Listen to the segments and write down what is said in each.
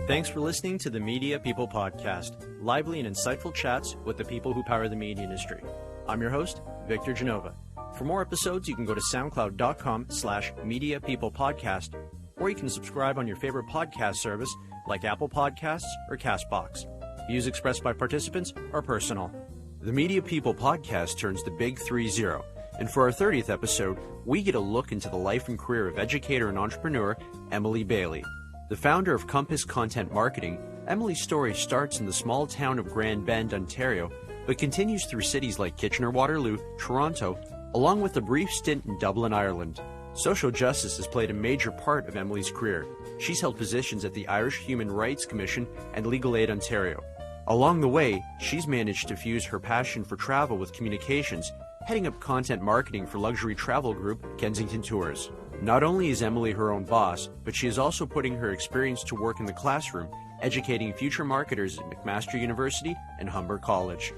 Thanks for listening to the Media People Podcast, lively and insightful chats with the people who power the media industry. I'm your host, Victor Genova. For more episodes, you can go to soundcloud.com/mediapeoplepodcast, or you can subscribe on your favorite podcast service like Apple Podcasts or CastBox. Views expressed by participants are personal. The Media People Podcast turns the big 3-0, and for our 30th episode, we get a look into the life and career of educator and entrepreneur Emily Baillie. The founder of Compass Content Marketing, Emily's story starts in the small town of Grand Bend, Ontario, but continues through cities like Kitchener-Waterloo, Toronto, along with a brief stint in Dublin, Ireland. Social justice has played a major part of Emily's career. She's held positions at the Irish Human Rights Commission and Legal Aid Ontario. Along the way, she's managed to fuse her passion for travel with communications, heading up content marketing for luxury travel group Kensington Tours. Not only is Emily her own boss, but she is also putting her experience to work in the classroom, educating future marketers at McMaster University and Humber College.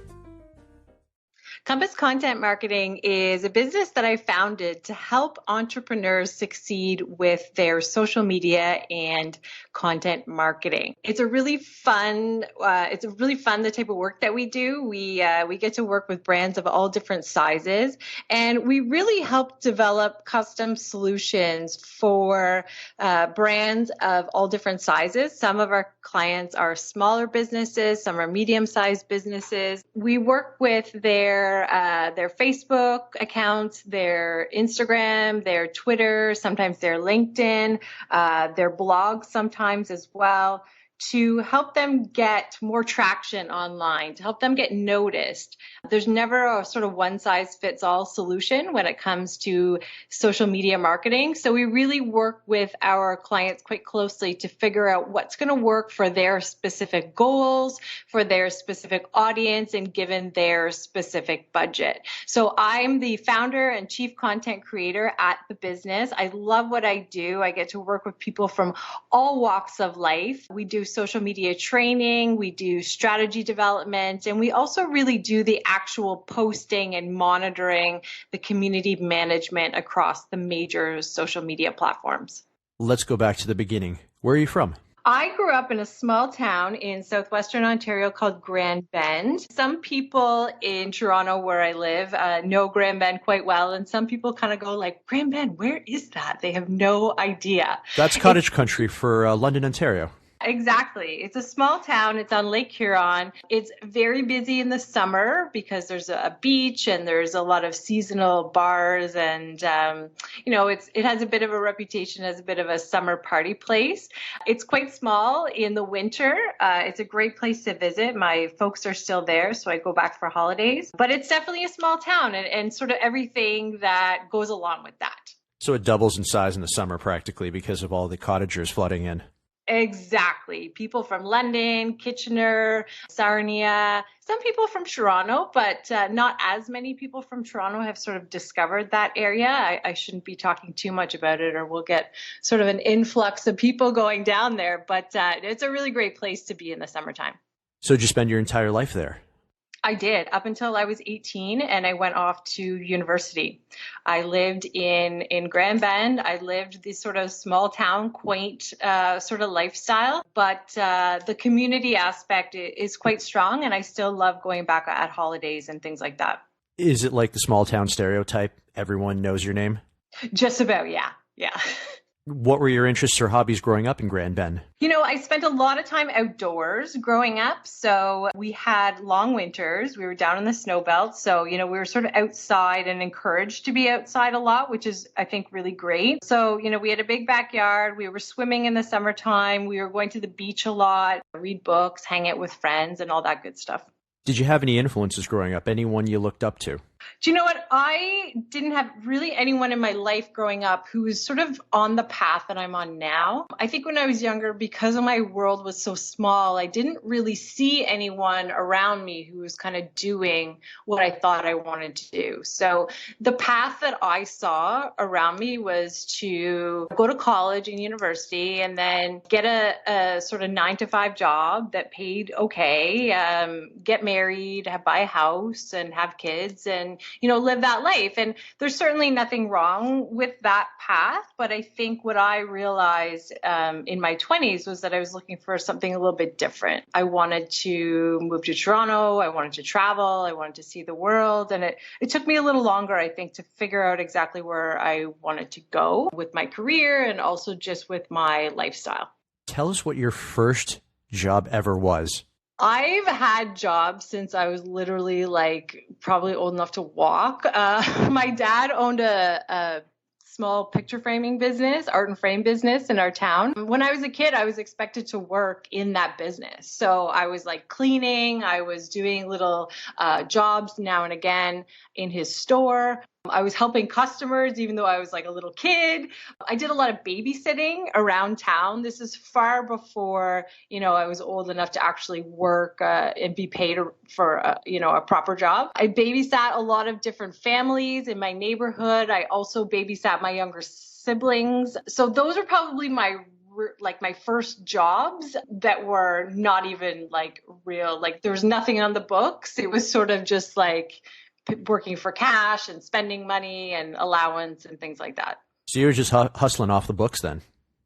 Compass Content Marketing is a business that I founded to help entrepreneurs succeed with their social media and content marketing. It's a really fun, the type of work that we do. We get to work with brands of all different sizes, and we really help develop custom solutions for brands of all different sizes. Some of our clients are smaller businesses, some are medium-sized businesses. We work with their Facebook accounts, their Instagram, their Twitter, sometimes their LinkedIn, their blogs sometimes as well, to help them get more traction online, to help them get noticed. There's never a sort of one-size-fits-all solution when it comes to social media marketing. So we really work with our clients quite closely to figure out what's going to work for their specific goals, for their specific audience, and given their specific budget. So I'm the founder and chief content creator at the business. I love what I do. I get to work with people from all walks of life. We do social media training, we do strategy development, and we also really do the actual posting and monitoring, the community management across the major social media platforms. Let's go back to the beginning. Where are you from? I grew up in a small town in southwestern Ontario called Grand Bend. Some people in Toronto, where I live, know Grand Bend quite well, and some people kind of go like, Grand Bend, where is that? They have no idea. That's cottage country for London, Ontario. Exactly. It's a small town. It's on Lake Huron. It's very busy in the summer because there's a beach and there's a lot of seasonal bars, and it has a bit of a reputation as a bit of a summer party place. It's quite small in the winter. It's a great place to visit. My folks are still there, so I go back for holidays. But it's definitely a small town and sort of everything that goes along with that. So it doubles in size in the summer practically because of all the cottagers flooding in. Exactly. People from London, Kitchener, Sarnia, some people from Toronto, but not as many people from Toronto have sort of discovered that area. I shouldn't be talking too much about it, or we'll get sort of an influx of people going down there, but it's a really great place to be in the summertime. So did you spend your entire life there? I did, up until I was 18, and I went off to university. I lived in Grand Bend. I lived this sort of small town, quaint sort of lifestyle, but the community aspect is quite strong, and I still love going back at holidays and things like that. Is it like the small town stereotype? Everyone knows your name? Just about, yeah. Yeah. What were your interests or hobbies growing up in Grand Bend? I spent a lot of time outdoors growing up. So we had long winters. We were down in the snow belt. So, we were sort of outside and encouraged to be outside a lot, which is, I think, really great. So, we had a big backyard. We were swimming in the summertime. We were going to the beach a lot, read books, hang out with friends, and all that good stuff. Did you have any influences growing up? Anyone you looked up to? Do you know what? I didn't have really anyone in my life growing up who was sort of on the path that I'm on now. I think when I was younger, because my world was so small, I didn't really see anyone around me who was kind of doing what I thought I wanted to do. So the path that I saw around me was to go to college and university and then get a sort of 9-to-5 job that paid okay, get married, buy a house and have kids and live that life. And there's certainly nothing wrong with that path. But I think what I realized in my 20s was that I was looking for something a little bit different. I wanted to move to Toronto. I wanted to travel. I wanted to see the world. And it took me a little longer, I think, to figure out exactly where I wanted to go with my career and also just with my lifestyle. Tell us what your first job ever was. I've had jobs since I was literally probably old enough to walk. My dad owned a small picture framing business, art and frame business in our town. When I was a kid, I was expected to work in that business. So I was cleaning, I was doing little jobs now and again in his store. I was helping customers even though I was a little kid. I did a lot of babysitting around town. This is far before, I was old enough to actually work and be paid for, a proper job. I babysat a lot of different families in my neighborhood. I also babysat my younger siblings. So those are probably my first jobs that were not even real. There was nothing on the books. It was sort of just working for cash and spending money and allowance and things like that. So you were just hustling off the books then?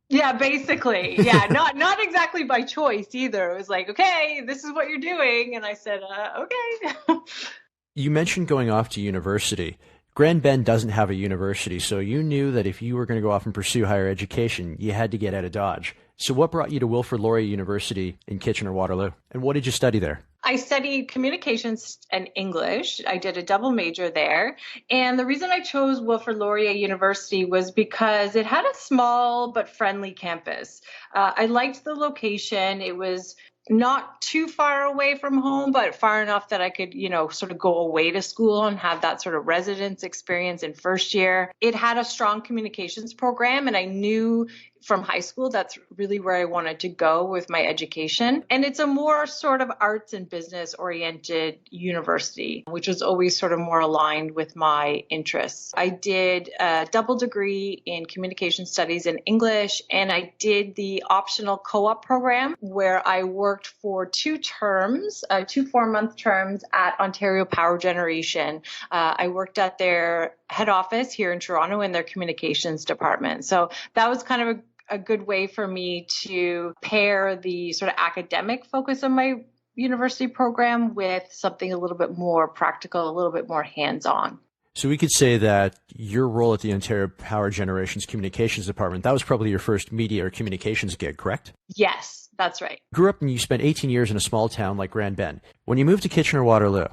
Yeah, basically. Yeah, not exactly by choice either. It was okay, this is what you're doing. And I said, okay. You mentioned going off to university. Grand Bend doesn't have a university, so you knew that if you were going to go off and pursue higher education, you had to get out of Dodge. So what brought you to Wilfrid Laurier University in Kitchener-Waterloo? And what did you study there? I studied communications and English. I did a double major there. And the reason I chose Wilfrid Laurier University was because it had a small but friendly campus. I liked the location. It was not too far away from home, but far enough that I could, sort of go away to school and have that sort of residence experience in first year. It had a strong communications program, and I knew from high school that's really where I wanted to go with my education. And it's a more sort of arts and business oriented university, which was always sort of more aligned with my interests. I did a double degree in communication studies and English, and I did the optional co-op program where I worked for 2 terms, 2 4-month terms at Ontario Power Generation. I worked at their head office here in Toronto in their communications department. So that was kind of a good way for me to pair the sort of academic focus of my university program with something a little bit more practical, a little bit more hands-on. So we could say that your role at the Ontario Power Generation's communications department, that was probably your first media or communications gig, correct? Yes, that's right. Grew up and you spent 18 years in a small town like Grand Bend. When you moved to Kitchener-Waterloo,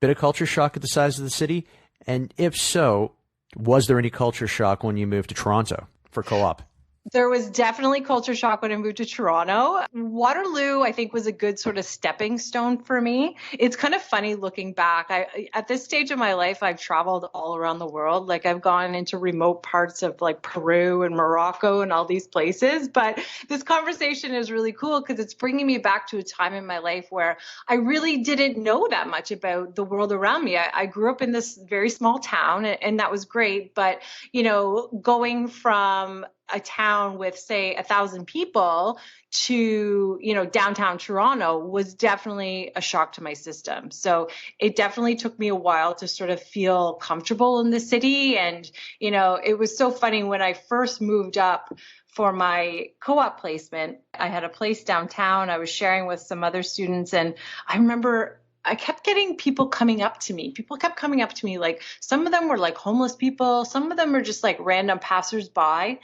bit of culture shock at the size of the city? And if so, was there any culture shock when you moved to Toronto for co-op? There was definitely culture shock when I moved to Toronto. Waterloo, I think, was a good sort of stepping stone for me. It's kind of funny looking back. At this stage of my life, I've traveled all around the world. I've gone into remote parts of Peru and Morocco and all these places. But this conversation is really cool because it's bringing me back to a time in my life where I really didn't know that much about the world around me. I grew up in this very small town, and that was great. But, going from a town with, say, 1,000 people to, downtown Toronto was definitely a shock to my system. So it definitely took me a while to sort of feel comfortable in the city. And, it was so funny when I first moved up for my co-op placement. I had a place downtown. I was sharing with some other students, and I remember I kept getting people coming up to me. People kept coming up to me. Some of them were homeless people. Some of them were just random passersby.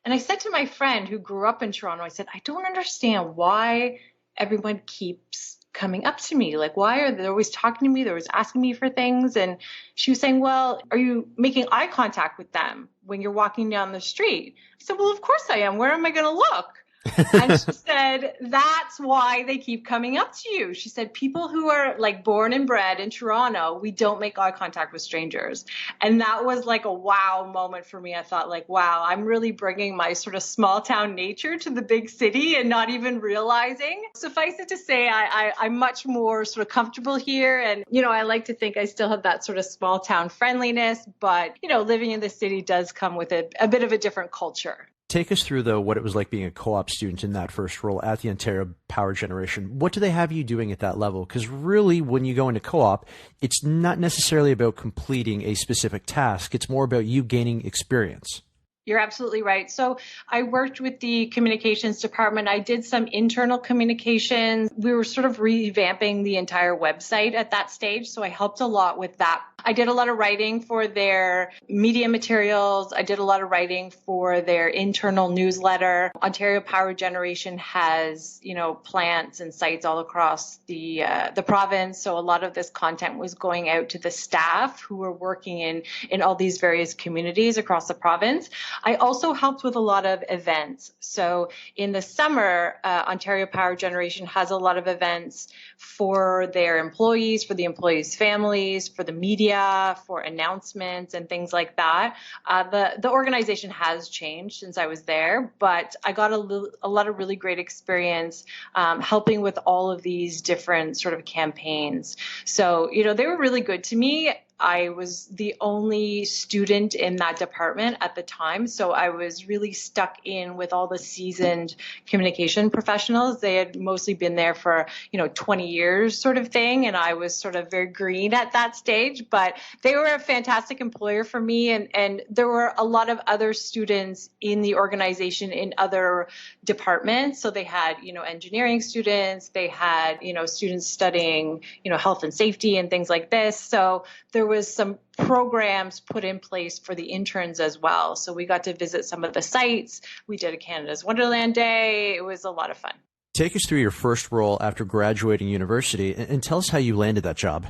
And I said to my friend who grew up in Toronto, I said, I don't understand why everyone keeps coming up to me. Why are they always talking to me? They're always asking me for things. And she was saying, well, are you making eye contact with them when you're walking down the street? I said, well, of course I am. Where am I going to look? And she said, that's why they keep coming up to you. She said, people who are born and bred in Toronto, we don't make eye contact with strangers. And that was a wow moment for me. I thought wow, I'm really bringing my sort of small town nature to the big city and not even realizing. Suffice it to say, I'm much more sort of comfortable here. And, I like to think I still have that sort of small town friendliness, but, living in the city does come with a bit of a different culture. Take us through, though, what it was like being a co-op student in that first role at the Ontario Power Generation. What do they have you doing at that level? Because really, when you go into co-op, it's not necessarily about completing a specific task. It's more about you gaining experience. You're absolutely right. So I worked with the communications department. I did some internal communications. We were sort of revamping the entire website at that stage. So I helped a lot with that. I did a lot of writing for their media materials. I did a lot of writing for their internal newsletter. Ontario Power Generation has, plants and sites all across the province. So a lot of this content was going out to the staff who were working in all these various communities across the province. I also helped with a lot of events. So in the summer, Ontario Power Generation has a lot of events for their employees, for the employees' families, for the media, for announcements and things like that. The organization has changed since I was there, but I got a lot of really great experience helping with all of these different sort of campaigns. So, they were really good to me. I was the only student in that department at the time, so I was really stuck in with all the seasoned communication professionals. They had mostly been there for, 20 years sort of thing, and I was sort of very green at that stage, but they were a fantastic employer for me, and there were a lot of other students in the organization in other departments. So they had, engineering students, they had, students studying, health and safety and things like this. So there was some programs put in place for the interns as well. So we got to visit some of the sites. We did a Canada's Wonderland Day. It was a lot of fun. Take us through your first role after graduating university and tell us how you landed that job.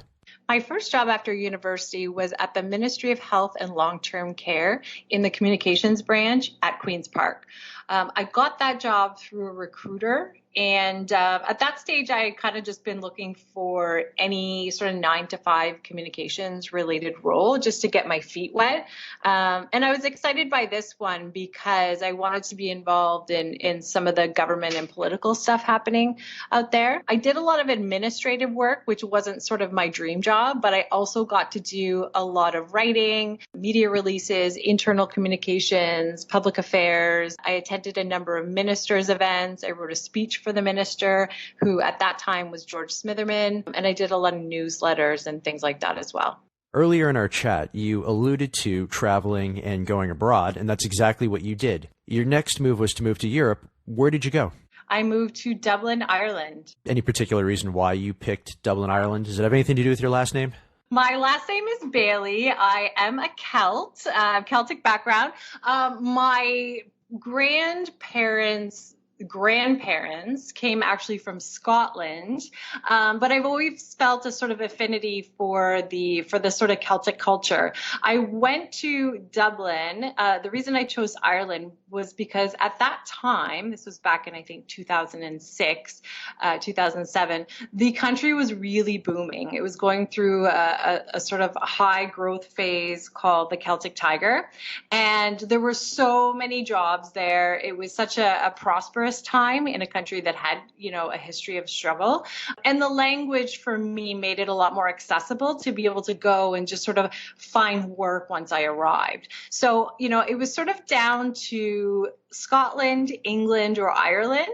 My first job after university was at the Ministry of Health and Long-Term Care in the communications branch at Queen's Park. I got that job through a recruiter. And at that stage, I had kind of just been looking for any sort of 9-to-5 communications related role just to get my feet wet. And I was excited by this one because I wanted to be involved in some of the government and political stuff happening out there. I did a lot of administrative work, which wasn't sort of my dream job, but I also got to do a lot of writing, media releases, internal communications, public affairs. I attended a number of ministers' events. I wrote a speech for the minister, who at that time was George Smitherman, and I did a lot of newsletters and things like that as well. Earlier in our chat, you alluded to traveling and going abroad, and that's exactly what you did. Your next move was to move to Europe. Where did you go? I moved to Dublin, Ireland. Any particular reason why you picked Dublin, Ireland? Does it have anything to do with your last name? My last name is Baillie. I am a Celt, Celtic background. My grandparents came actually from Scotland, but I've always felt a sort of affinity for the sort of Celtic culture. I went to Dublin. The reason I chose Ireland was because at that time, this was back in I think 2006, 2007, the country was really booming. It was going through a sort of high growth phase called the Celtic Tiger, and there were so many jobs there. It was such a prosperous time in a country that had, a history of struggle. And the language for me made it a lot more accessible to be able to go and just sort of find work once I arrived. So, it was sort of down to Scotland, England, or Ireland.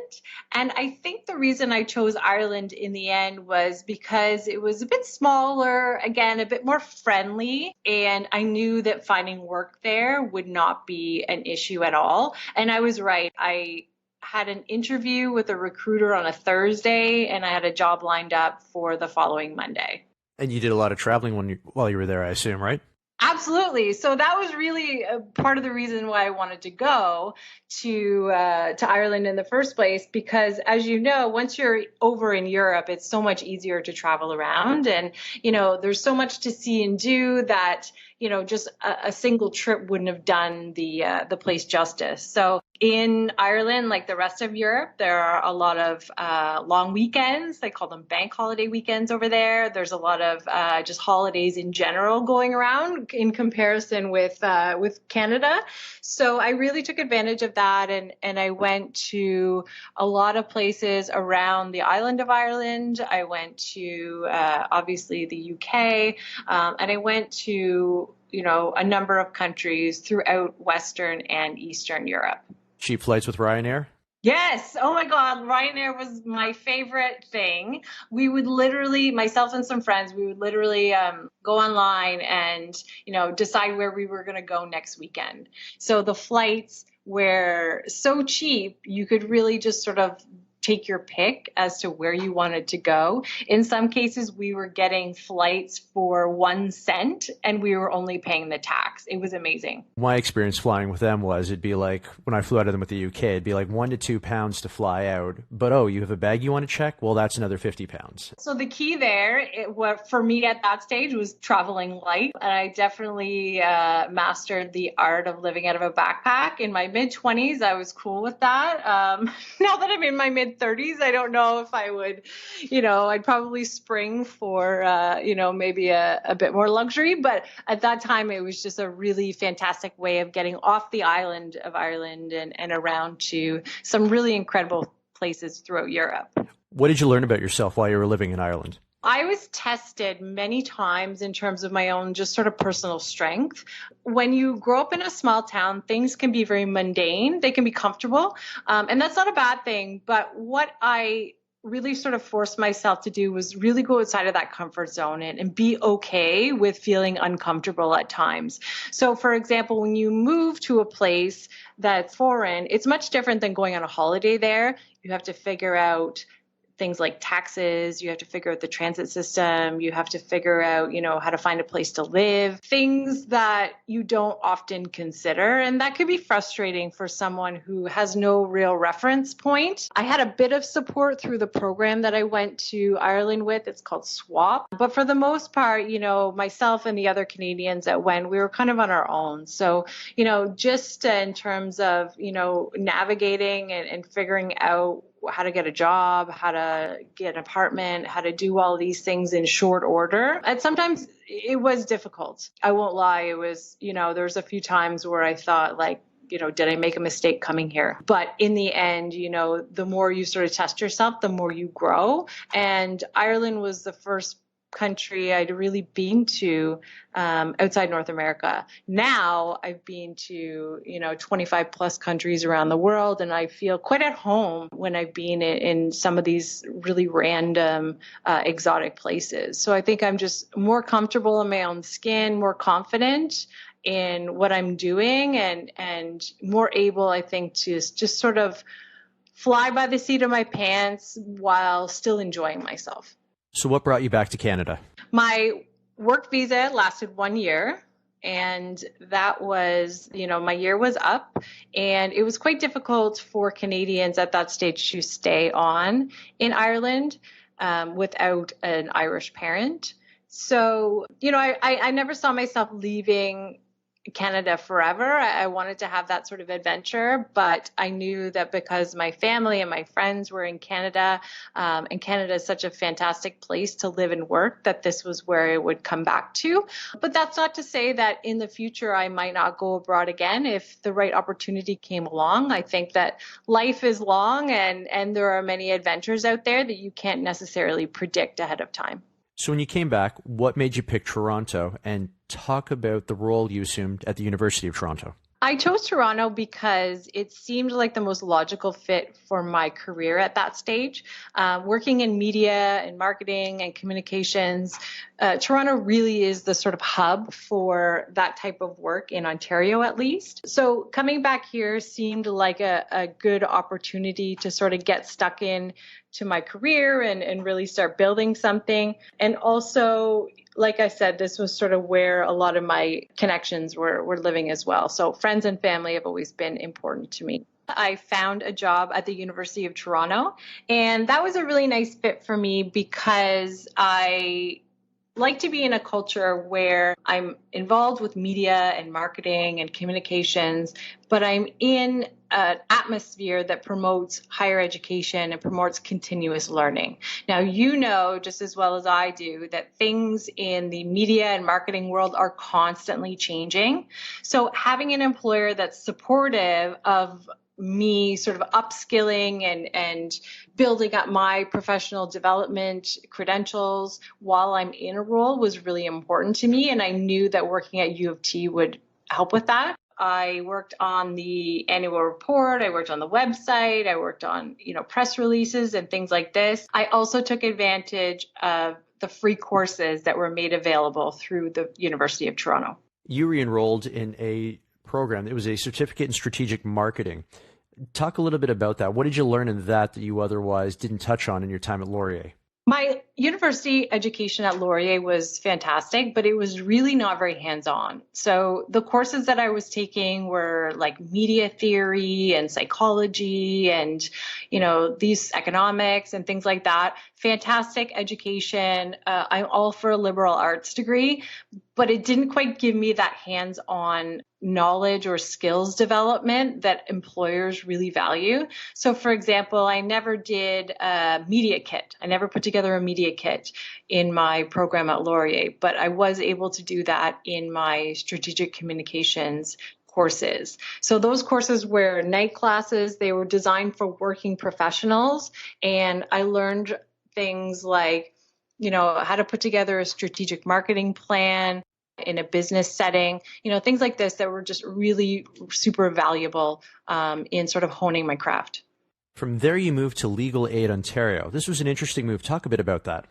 And I think the reason I chose Ireland in the end was because it was a bit smaller, again, a bit more friendly. And I knew that finding work there would not be an issue at all. And I was right. I had an interview with a recruiter on a Thursday, and I had a job lined up for the following Monday. And you did a lot of traveling while you were there, I assume, right? Absolutely. So that was really a part of the reason why I wanted to go to Ireland in the first place, because as you know, once you're over in Europe, it's so much easier to travel around, and there's so much to see and do that just a single trip wouldn't have done the place justice. So in Ireland, like the rest of Europe, there are a lot of long weekends. They call them bank holiday weekends over there. There's a lot of just holidays in general going around in comparison with Canada. So I really took advantage of that, and I went to a lot of places around the island of Ireland. I went to obviously the UK, and I went to a number of countries throughout Western and Eastern Europe. Cheap flights with Ryanair? Yes. Oh my God. Ryanair was my favorite thing. We would literally, myself and some friends, we would literally go online and, decide where we were going to go next weekend. So the flights were so cheap, you could really just sort of take your pick as to where you wanted to go. In some cases, we were getting flights for 1 cent and we were only paying the tax. It was amazing. My experience flying with them was it'd be like, when I flew out of them with the UK, it'd be like £1 to £2 to fly out. But, oh, you have a bag you want to check? Well, that's another £50. So the key there, for me at that stage, was traveling light. And I definitely mastered the art of living out of a backpack. In my mid-20s, I was cool with that. Now that I'm in my mid-30s, I don't know if I would, I'd probably spring for, maybe a bit more luxury. But at that time, it was just a really fantastic way of getting off the island of Ireland and around to some really incredible places throughout Europe. What did you learn about yourself while you were living in Ireland? I was tested many times in terms of my own just sort of personal strength. When you grow up in a small town, things can be very mundane. They can be comfortable. And that's not a bad thing. But what I really sort of forced myself to do was really go outside of that comfort zone and be okay with feeling uncomfortable at times. So, for example, when you move to a place that's foreign, it's much different than going on a holiday there. You have to figure out things like taxes, you have to figure out the transit system, you have to figure out, how to find a place to live, things that you don't often consider. And that could be frustrating for someone who has no real reference point. I had a bit of support through the program that I went to Ireland with. It's called SWAP. But for the most part, myself and the other Canadians that went, we were kind of on our own. So, just in terms of, navigating and figuring out how to get a job, how to get an apartment, how to do all these things in short order. And sometimes it was difficult. I won't lie. It was, there's a few times where I thought did I make a mistake coming here? But in the end, the more you sort of test yourself, the more you grow. And Ireland was the first country I'd really been to outside North America. Now I've been to 25 plus countries around the world, and I feel quite at home when I've been in some of these really random exotic places. So I think I'm just more comfortable in my own skin, more confident in what I'm doing, and more able, I think, to just sort of fly by the seat of my pants while still enjoying myself. So what brought you back to Canada? My work visa lasted 1 year, and that was, my year was up, and it was quite difficult for Canadians at that stage to stay on in Ireland without an Irish parent. So, I never saw myself leaving Canada forever. I wanted to have that sort of adventure, but I knew that because my family and my friends were in Canada, and Canada is such a fantastic place to live and work, that this was where I would come back to. But that's not to say that in the future I might not go abroad again if the right opportunity came along. I think that life is long, and there are many adventures out there that you can't necessarily predict ahead of time. So when you came back, what made you pick Toronto, and talk about the role you assumed at the University of Toronto? I chose Toronto because it seemed like the most logical fit for my career at that stage. Working in media and marketing and communications, Toronto really is the sort of hub for that type of work in Ontario, at least. So coming back here seemed like a good opportunity to sort of get stuck in to my career and really start building something. And also, like I said, this was sort of where a lot of my connections were living as well. So friends and family have always been important to me. I found a job at the University of Toronto, and that was a really nice fit for me because I like to be in a culture where I'm involved with media and marketing and communications, but I'm in an atmosphere that promotes higher education and promotes continuous learning. Now, just as well as I do, that things in the media and marketing world are constantly changing. So having an employer that's supportive of me sort of upskilling and building up my professional development credentials while I'm in a role was really important to me. And I knew that working at U of T would help with that. I worked on the annual report. I worked on the website. I worked on, press releases and things like this. I also took advantage of the free courses that were made available through the University of Toronto. You re-enrolled in a program. It was a certificate in strategic marketing. Talk a little bit about that. What did you learn in that you otherwise didn't touch on in your time at Laurier? My university education at Laurier was fantastic, but it was really not very hands-on. So the courses that I was taking were like media theory and psychology and, these economics and things like that. Fantastic education. I'm all for a liberal arts degree, but it didn't quite give me that hands-on knowledge or skills development that employers really value. So for example, I never did a media kit. I never put together a media kit in my program at Laurier, but I was able to do that in my strategic communications courses. So those courses were night classes. They were designed for working professionals. And I learned things like, how to put together a strategic marketing plan in a business setting, things like this that were just really super valuable in sort of honing my craft. From there, you moved to Legal Aid Ontario. This was an interesting move. Talk a bit about that.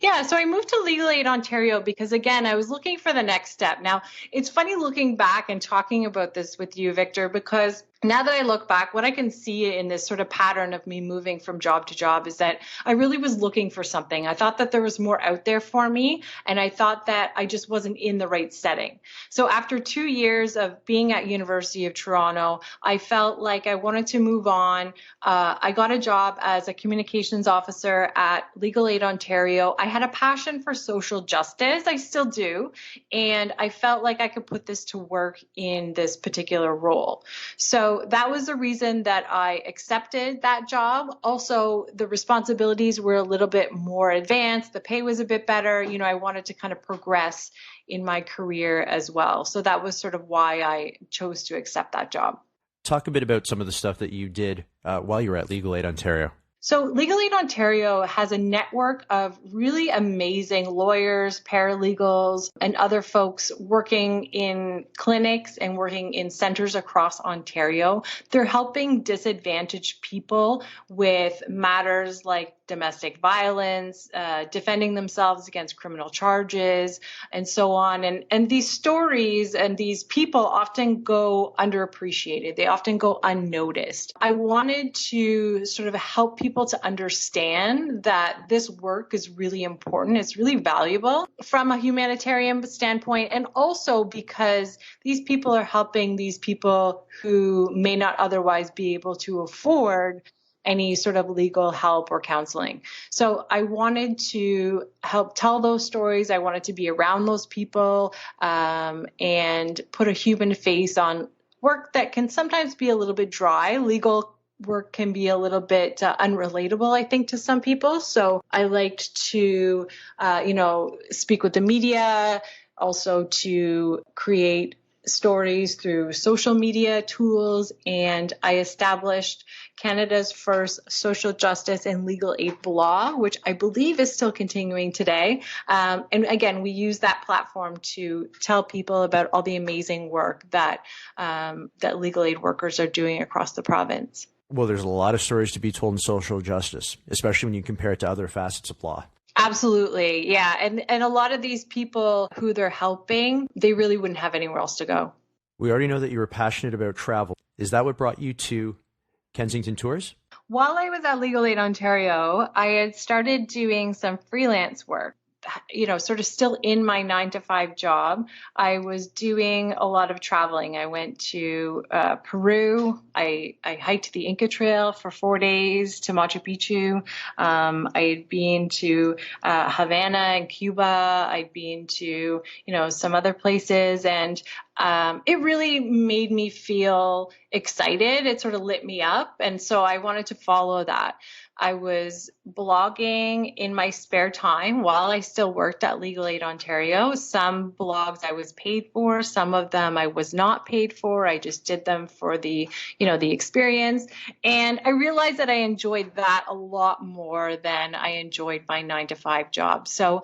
Yeah, so I moved to Legal Aid Ontario because, again, I was looking for the next step. Now, it's funny looking back and talking about this with you, Victor, because now that I look back, what I can see in this sort of pattern of me moving from job to job is that I really was looking for something. I thought that there was more out there for me, and I thought that I just wasn't in the right setting. So after 2 years of being at University of Toronto, I felt like I wanted to move on. I got a job as a communications officer at Legal Aid Ontario. I had a passion for social justice. I still do. And I felt like I could put this to work in this particular role. So that was the reason that I accepted that job. Also, the responsibilities were a little bit more advanced. The pay was a bit better. I wanted to kind of progress in my career as well. So that was sort of why I chose to accept that job. Talk a bit about some of the stuff that you did while you were at Legal Aid Ontario. So Legal Aid Ontario has a network of really amazing lawyers, paralegals, and other folks working in clinics and working in centers across Ontario. They're helping disadvantaged people with matters like domestic violence, defending themselves against criminal charges, and so on. And these stories and these people often go underappreciated. They often go unnoticed. I wanted to sort of help people to understand that this work is really important. It's really valuable from a humanitarian standpoint, and also because these people are helping these people who may not otherwise be able to afford any sort of legal help or counseling. So I wanted to help tell those stories. I wanted to be around those people and put a human face on work that can sometimes be a little bit dry. Legal work can be a little bit unrelatable, I think, to some people. So I liked to, speak with the media, also to create stories through social media tools, and I established Canada's first social justice and legal aid blog, which I believe is still continuing today. And again, we use that platform to tell people about all the amazing work that legal aid workers are doing across the province. Well, there's a lot of stories to be told in social justice, especially when you compare it to other facets of law. Absolutely. Yeah. And a lot of these people who they're helping, they really wouldn't have anywhere else to go. We already know that you were passionate about travel. Is that what brought you to Kensington Tours? While I was at Legal Aid Ontario, I had started doing some freelance work. Sort of still in my 9-to-5 job, I was doing a lot of traveling. I went to Peru. I hiked the Inca Trail for 4 days to Machu Picchu. I had been to Havana and Cuba. I'd been to, some other places. And it really made me feel excited. It sort of lit me up. And so I wanted to follow that. I was blogging in my spare time while I still worked at Legal Aid Ontario. Some blogs I was paid for, some of them I was not paid for. I just did them for the experience. And I realized that I enjoyed that a lot more than I enjoyed my 9-to-5 job. So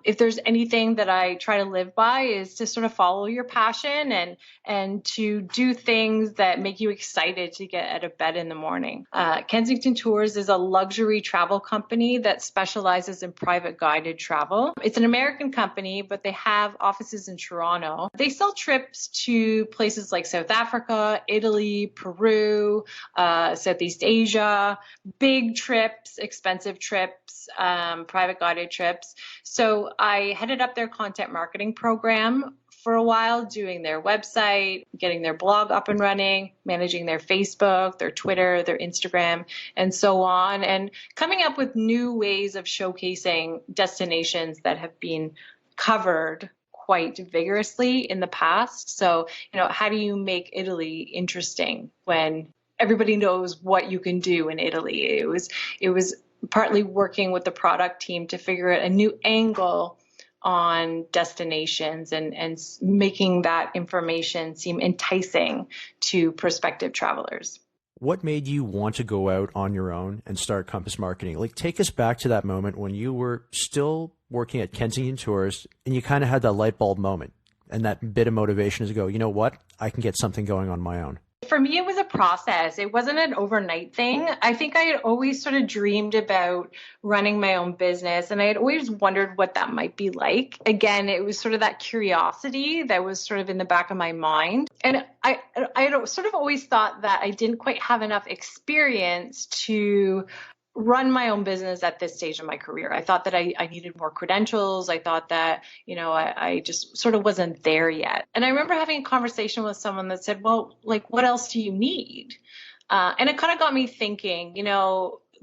if there's anything that I try to live by is to sort of follow your passion and to do things that make you excited to get out of bed in the morning. Kensington Tours is a luxury travel company that specializes in private guided travel. It's an American company, but they have offices in Toronto. They sell trips to places like South Africa, Italy, Peru, Southeast Asia, big trips, expensive trips, private guided trips. So I headed up their content marketing program for a while, doing their website, getting their blog up and running, managing their Facebook, their Twitter, their Instagram, and so on, and coming up with new ways of showcasing destinations that have been covered quite vigorously in the past. So, how do you make Italy interesting when everybody knows what you can do in Italy? It was partly working with the product team to figure out a new angle on destinations and making that information seem enticing to prospective travelers. What made you want to go out on your own and start Compass Marketing? Like, take us back to that moment when you were still working at Kensington Tours and you kind of had that light bulb moment and that bit of motivation to go, you know what, I can get something going on my own. For me, it was a process. It wasn't an overnight thing. I think I had always sort of dreamed about running my own business, and I had always wondered what that might be like. Again, it was sort of that curiosity that was sort of in the back of my mind. And I had sort of always thought that I didn't quite have enough experience to run my own business at this stage of my career. I thought that I needed more credentials. I thought that, I just sort of wasn't there yet. And I remember having a conversation with someone that said, well, like, what else do you need? And it kind of got me thinking,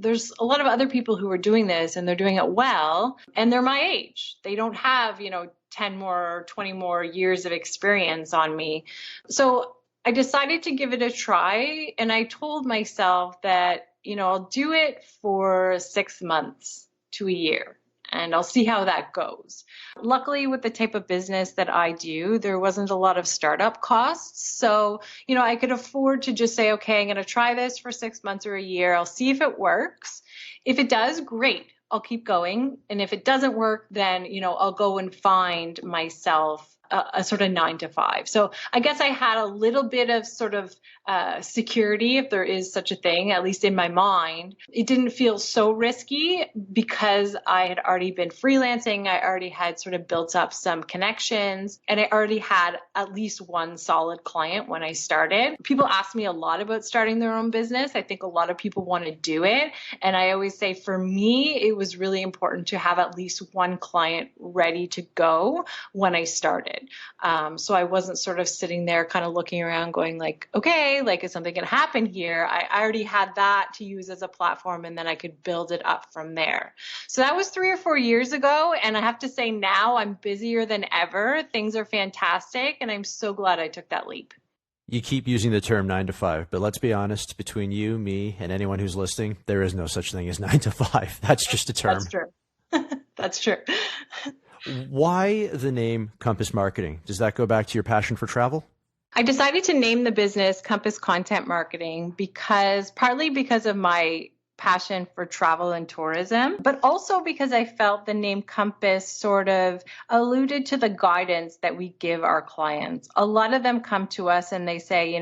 there's a lot of other people who are doing this and they're doing it well, and they're my age. They don't have, 10 more or 20 more years of experience on me. So I decided to give it a try. And I told myself that, I'll do it for 6 months to a year and I'll see how that goes. Luckily, with the type of business that I do, there wasn't a lot of startup costs. So, I could afford to just say, okay, I'm going to try this for 6 months or a year. I'll see if it works. If it does, great. I'll keep going. And if it doesn't work, then, I'll go and find myself a sort of 9-to-5. So I guess I had a little bit of sort of security, if there is such a thing, at least in my mind. It didn't feel so risky because I had already been freelancing. I already had sort of built up some connections, and I already had at least one solid client when I started. People ask me a lot about starting their own business. I think a lot of people want to do it. And I always say, for me, it was really important to have at least one client ready to go when I started. So I wasn't sort of sitting there kind of looking around going like, okay, like, is something going to happen here? I already had that to use as a platform, and then I could build it up from there. So that was 3 or 4 years ago. And I have to say now I'm busier than ever. Things are fantastic. And I'm so glad I took that leap. You keep using the term 9-to-5, but let's be honest, between you, me, and anyone who's listening, there is no such thing as 9-to-5. That's just a term. That's true. That's true. Why the name Compass Marketing? Does that go back to your passion for travel? I decided to name the business Compass Content Marketing partly because of my passion for travel and tourism, but also because I felt the name Compass sort of alluded to the guidance that we give our clients. A lot of them come to us and they say,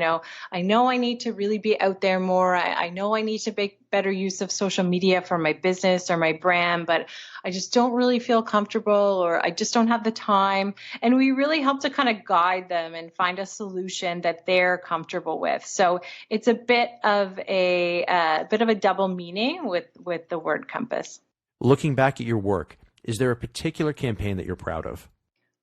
I know I need to really be out there more. I know I need to make better use of social media for my business or my brand, but I just don't really feel comfortable, or I just don't have the time. And we really help to kind of guide them and find a solution that they're comfortable with. So it's a bit of a double meaning with the word compass. Looking back at your work, is there a particular campaign that you're proud of?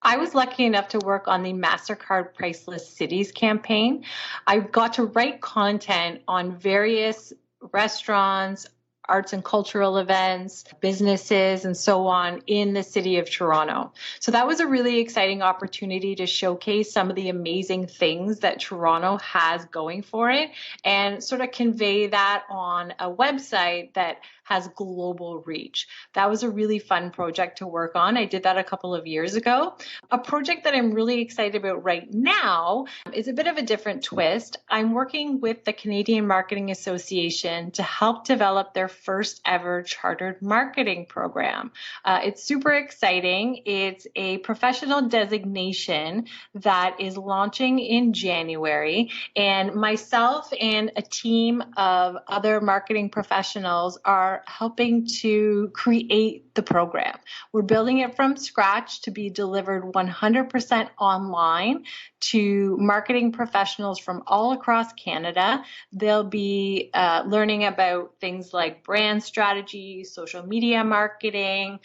I was lucky enough to work on the MasterCard Priceless Cities campaign. I got to write content on various restaurants, arts and cultural events, businesses, and so on in the city of Toronto. So that was a really exciting opportunity to showcase some of the amazing things that Toronto has going for it and sort of convey that on a website that has global reach. That was a really fun project to work on. I did that a couple of years ago. A project that I'm really excited about right now is a bit of a different twist. I'm working with the Canadian Marketing Association to help develop their first ever chartered marketing program. It's super exciting. It's a professional designation that is launching in January, and myself and a team of other marketing professionals are helping to create the program. We're building it from scratch to be delivered 100% online to marketing professionals from all across Canada. They'll be learning about things like brand strategy, social media marketing,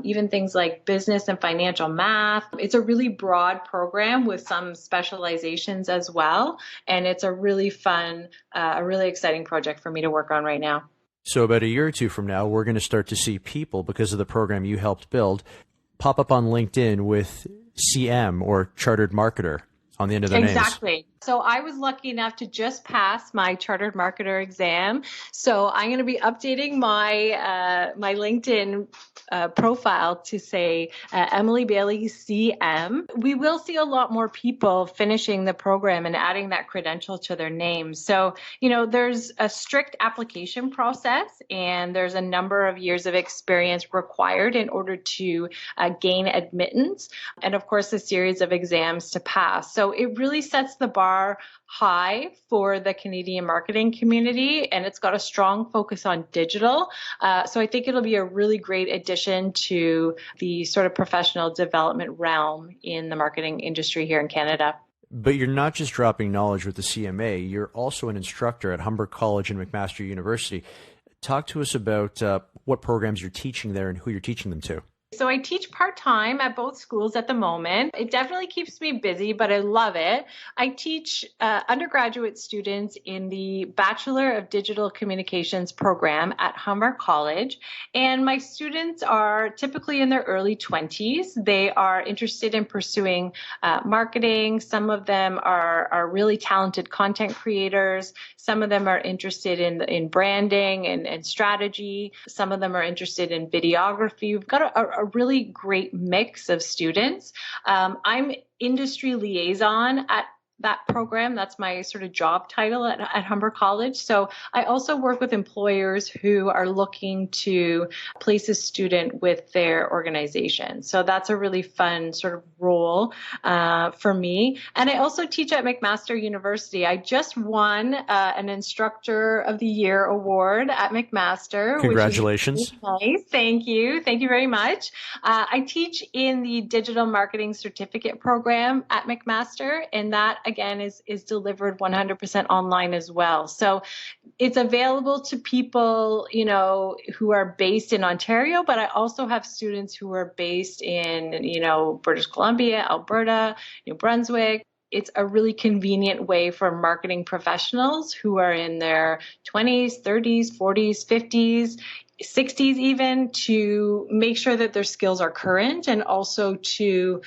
even things like business and financial math. It's a really broad program with some specializations as well. And it's a really fun, a really exciting project for me to work on right now. So about a year or two from now, we're going to start to see people, because of the program you helped build, pop up on LinkedIn with CM or Chartered Marketer on the end of their names. Exactly. So I was lucky enough to just pass my Chartered Marketer exam. So I'm going to be updating my my LinkedIn profile to say Emily Baillie CM. We will see a lot more people finishing the program and adding that credential to their name. So, you know, there's a strict application process and there's a number of years of experience required in order to gain admittance. And of course, a series of exams to pass. So it really sets the bar high for the Canadian marketing community, and it's got a strong focus on digital. So I think it'll be a really great addition to the sort of professional development realm in the marketing industry here in Canada. But you're not just dropping knowledge with the CMA, you're also an instructor at Humber College and McMaster University. Talk to us about what programs you're teaching there and who you're teaching them to. So I teach part-time at both schools at the moment. It definitely keeps me busy, but I love it. I teach undergraduate students in the Bachelor of Digital Communications program at Humber College. And my students are typically in their early 20s. They are interested in pursuing marketing. Some of them are really talented content creators. Some of them are interested in branding and strategy. Some of them are interested in videography. We've got a really great mix of students. I'm industry liaison at that program. That's my sort of job title at Humber College. So I also work with employers who are looking to place a student with their organization. So that's a really fun sort of role for me. And I also teach at McMaster University. I just won an Instructor of the Year award at McMaster. Congratulations. Which is really nice. Thank you. Thank you very much. I teach in the Digital Marketing Certificate program at McMaster, and that again is delivered 100% online as well. So it's available to people, you know, who are based in Ontario, but I also have students who are based in, you know, British Columbia, Alberta, New Brunswick. It's a really convenient way for marketing professionals who are in their 20s, 30s, 40s, 50s, 60s even, to make sure that their skills are current and also to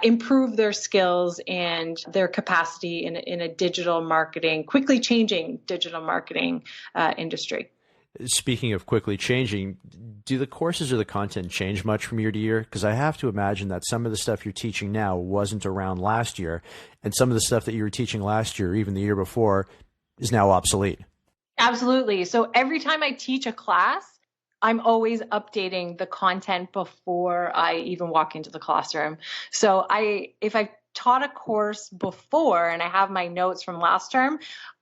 improve their skills and their capacity in a digital marketing, quickly changing digital marketing industry. Speaking of quickly changing, do the courses or the content change much from year to year? Because I have to imagine that some of the stuff you're teaching now wasn't around last year, and some of the stuff that you were teaching last year, even the year before, is now obsolete. Absolutely. So every time I teach a class, I'm always updating the content before I even walk into the classroom. So if I've taught a course before and I have my notes from last term,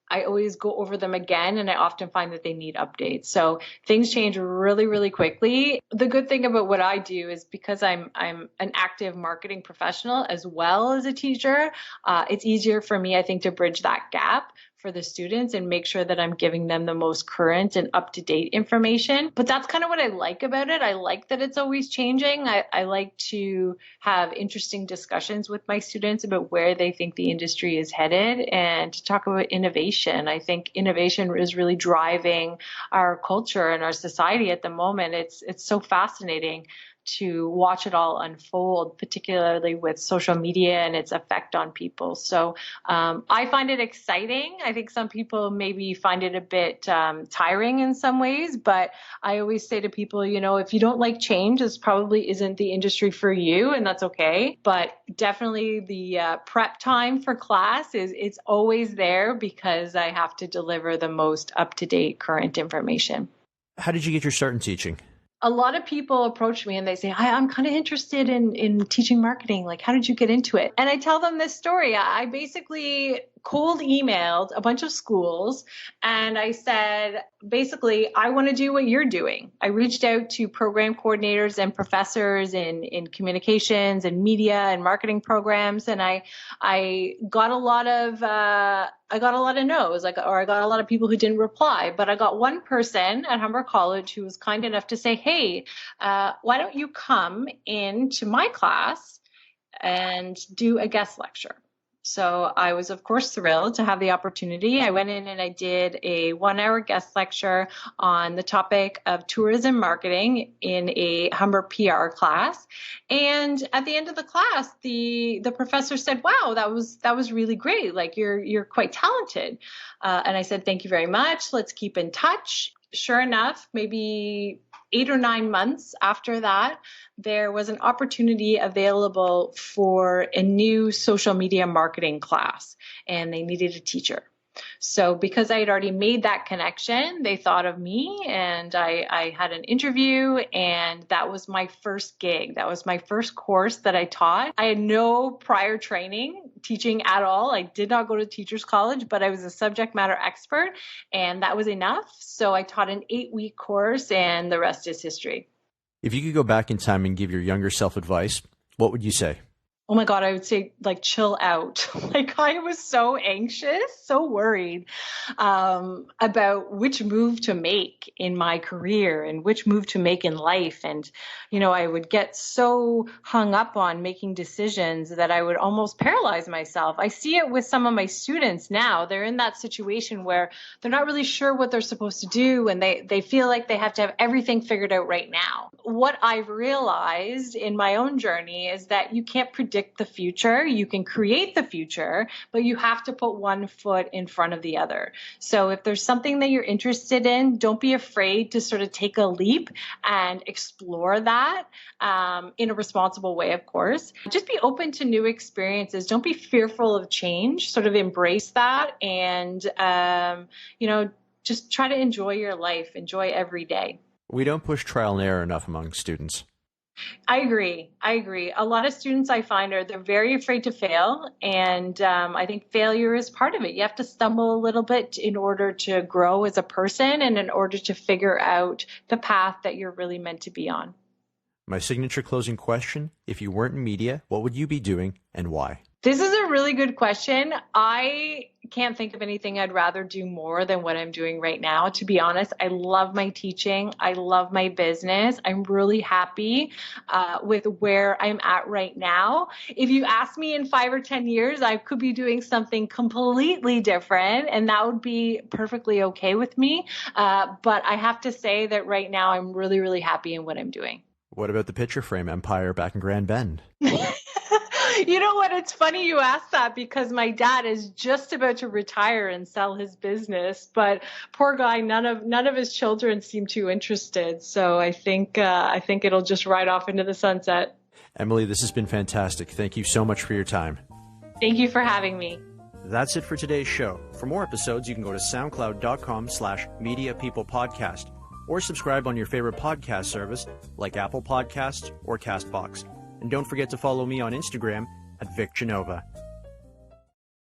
I always go over them again, and I often find that they need updates. So things change really, really quickly. The good thing about what I do is because I'm an active marketing professional as well as a teacher, it's easier for me, I think, to bridge that gap for the students and make sure that I'm giving them the most current and up-to-date information. But that's kind of what I like about it. I like that it's always changing. I like to have interesting discussions with my students about where they think the industry is headed and to talk about innovation. I think innovation is really driving our culture and our society at the moment. It's so fascinating to watch it all unfold, particularly with social media and its effect on people. So I find it exciting. I think some people maybe find it a bit tiring in some ways, but I always say to people, if you don't like change, this probably isn't the industry for you, and that's okay. But definitely the prep time for class it's always there because I have to deliver the most up-to-date current information. How did you get your start in teaching? A lot of people approach me and they say, I'm kind of interested in teaching marketing. Like, how did you get into it? And I tell them this story. I basically cold emailed a bunch of schools and I said, basically, I want to do what you're doing. I reached out to program coordinators and professors in communications and media and marketing programs. And I got a lot of no's, or I got a lot of people who didn't reply. But I got one person at Humber College who was kind enough to say, hey, why don't you come into my class and do a guest lecture? So I was, of course, thrilled to have the opportunity. I went in and I did a 1-hour guest lecture on the topic of tourism marketing in a Humber PR class. And at the end of the class, the professor said, wow, that was really great. Like, you're quite talented. And I said, thank you very much. Let's keep in touch. Sure enough, maybe 8 or 9 months after that, there was an opportunity available for a new social media marketing class, and they needed a teacher. So because I had already made that connection, they thought of me, and I had an interview, and that was my first gig. That was my first course that I taught. I had no prior training teaching at all. I did not go to teachers college, but I was a subject matter expert, and that was enough. So I taught an 8-week course, and the rest is history. If you could go back in time and give your younger self advice, what would you say? Oh my God, I would say, like, chill out. Like, I was so anxious, so worried about which move to make in my career and which move to make in life. And, I would get so hung up on making decisions that I would almost paralyze myself. I see it with some of my students now. They're in that situation where they're not really sure what they're supposed to do, and they feel like they have to have everything figured out right now. What I've realized in my own journey is that you can't predict the future. You can create the future, but you have to put one foot in front of the other. So if there's something that you're interested in, don't be afraid to sort of take a leap and explore that in a responsible way, of course. Just be open to new experiences. Don't be fearful of change. Sort of embrace that and, just try to enjoy your life. Enjoy every day. We don't push trial and error enough among students. I agree. A lot of students I find they're very afraid to fail. And I think failure is part of it. You have to stumble a little bit in order to grow as a person and in order to figure out the path that you're really meant to be on. My signature closing question, if you weren't in media, what would you be doing and why? This is a really good question. I can't think of anything I'd rather do more than what I'm doing right now. To be honest, I love my teaching. I love my business. I'm really happy with where I'm at right now. If you ask me in 5 or 10 years, I could be doing something completely different, and that would be perfectly okay with me. But I have to say that right now I'm really, really happy in what I'm doing. What about the picture frame empire back in Grand Bend? You know what? It's funny you asked that because my dad is just about to retire and sell his business, but poor guy, none of his children seem too interested. So I think it'll just ride off into the sunset. Emily, this has been fantastic. Thank you so much for your time. Thank you for having me. That's it for today's show. For more episodes, you can go to soundcloud.com/mediapeoplepodcast or subscribe on your favorite podcast service like Apple Podcasts or CastBox. And don't forget to follow me on Instagram at Vic Genova.